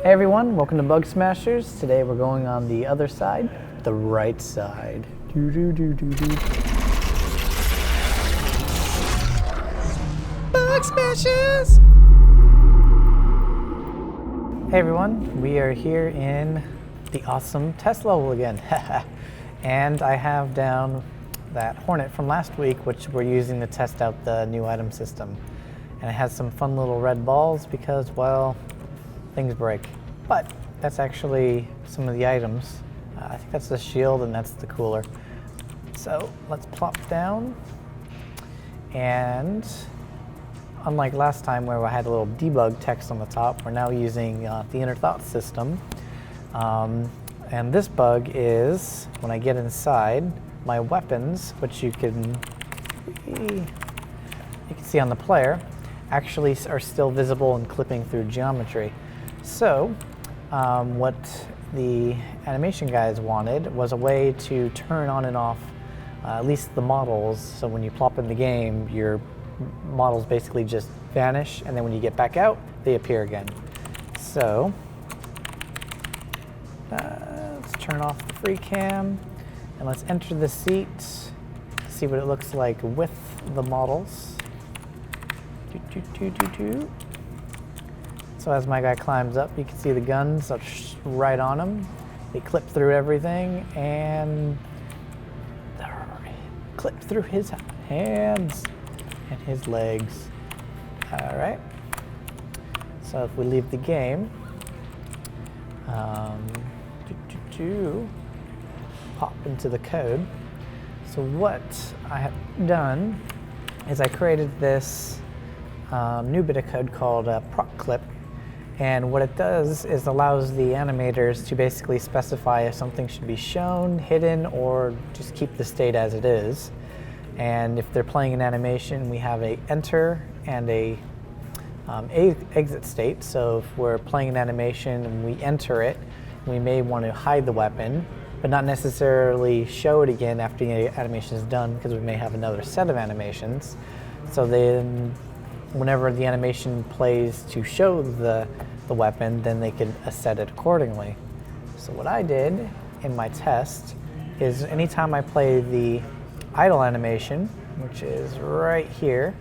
Hey everyone, welcome to Bugsmashers. Today we're going on the other side, the right side. Bugsmashers! Hey everyone, we are here in the awesome test level again. And I have down that Hornet from last week, which we're using to test out the new item system. And it has some fun little red balls because, well, things break. But that's actually some of the items. I think that's the shield and that's the cooler. So let's plop down. And unlike last time where I had a little debug text on the top, we're now using the inner thought system. And this bug is when I get inside, my weapons, which you can see on the player, actually are still visible and clipping through geometry. So what the animation guys wanted was a way to turn on and off at least the models, so when you plop in the game, your models basically just vanish, and then when you get back out, they appear again. So let's turn off the free cam, and let's enter the seat, see what it looks like with the models. So as my guy climbs up, you can see the guns are right on him. They clip through everything and clip through his hands and his legs. All right. So if we leave the game, pop into the code. So what I have done is I created this new bit of code called proc clip. And what it does is allows the animators to basically specify if something should be shown, hidden, or just keep the state as it is. And if they're playing an animation, we have a enter and a exit state. So if we're playing an animation and we enter it, we may want to hide the weapon, but not necessarily show it again after the animation is done, because we may have another set of animations. So then whenever the animation plays to show the weapon, then they can set it accordingly. So what I did in my test is anytime I play the idle animation, which is right here,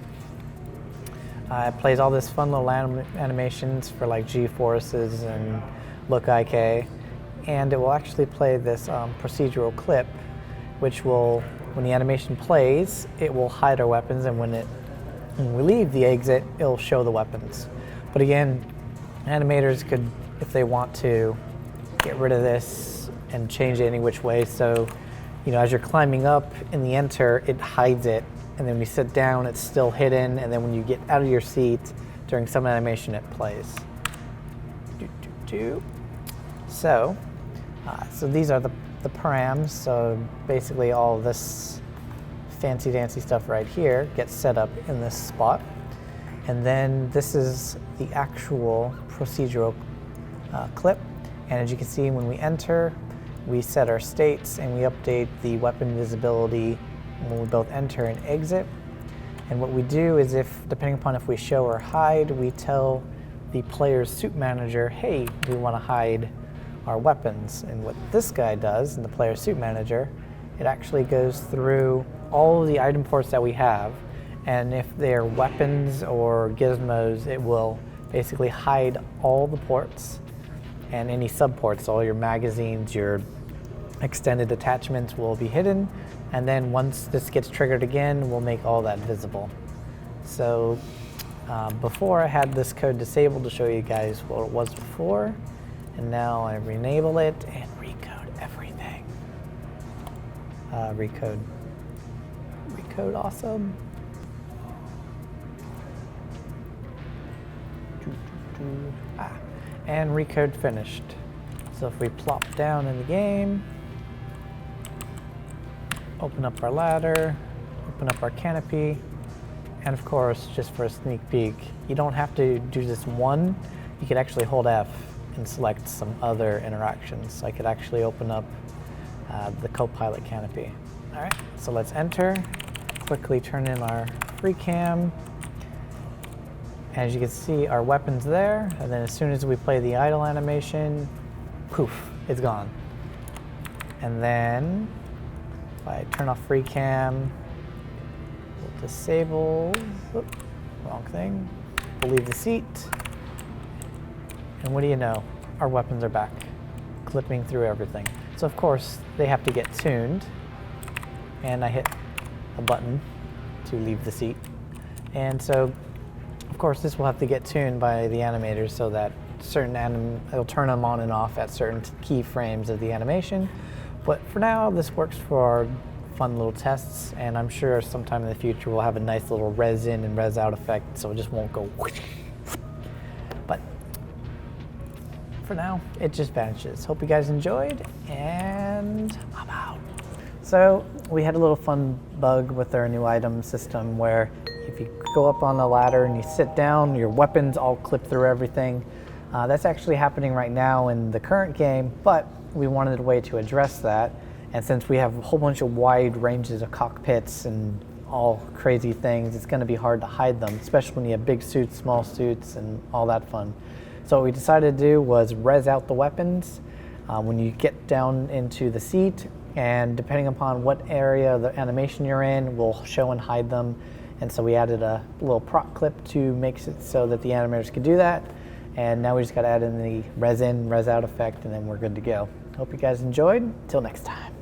it plays all this fun little animations for like G-forces and look IK, and it will actually play this procedural clip, which will, when the animation plays, it will hide our weapons, and when we leave the exit, it'll show the weapons. But again, animators could, if they want to, get rid of this and change it any which way. So, you know, as you're climbing up in the enter, it hides it, and then when you sit down, it's still hidden, and then when you get out of your seat during some animation, it plays. So these are the params. So basically all of this fancy dancy stuff right here gets set up in this spot, and then this is the actual procedural clip. And as you can see, when we enter, we set our states and we update the weapon visibility when we both enter and exit. And what we do is, if depending upon if we show or hide, we tell the player's suit manager, hey, we want to hide our weapons. And what this guy does in the player suit manager, it actually goes through all of the item ports that we have, and if they're weapons or gizmos, it will basically hide all the ports and any subports. All your magazines, your extended attachments will be hidden, and then once this gets triggered again, we'll make all that visible. So before I had this code disabled to show you guys what it was before, and now I re-enable it and recode everything. Recode awesome. And recode finished. So if we plop down in the game, open up our ladder, open up our canopy, and of course, just for a sneak peek, you don't have to do this one. You could actually hold F and select some other interactions. So I could actually open up the co-pilot canopy. All right, so let's enter, quickly turn in our free cam, As you can see, our weapon's there, and then as soon as we play the idle animation, poof, it's gone. And then if I turn off free cam, we'll disable, whoop, wrong thing, we'll leave the seat, and what do you know, our weapons are back, clipping through everything. So of course, they have to get tuned, and I hit a button to leave the seat. And so, of course, this will have to get tuned by the animators so that it'll turn them on and off at certain keyframes of the animation. But for now, this works for our fun little tests, and I'm sure sometime in the future we'll have a nice little res in and res out effect, so it just won't go whoosh. But for now, it just vanishes. Hope you guys enjoyed, and I'm out. So we had a little fun bug with our new item system where if you go up on the ladder and you sit down, your weapons all clip through everything. That's actually happening right now in the current game, but we wanted a way to address that. And since we have a whole bunch of wide ranges of cockpits and all crazy things, it's going to be hard to hide them, especially when you have big suits, small suits, and all that fun. So what we decided to do was res out the weapons when you get down into the seat, and depending upon what area of the animation you're in, we'll show and hide them. And so we added a little prop clip to make it so that the animators could do that. And now we just got to add in the res in, res out effect, and then we're good to go. Hope you guys enjoyed. Till next time.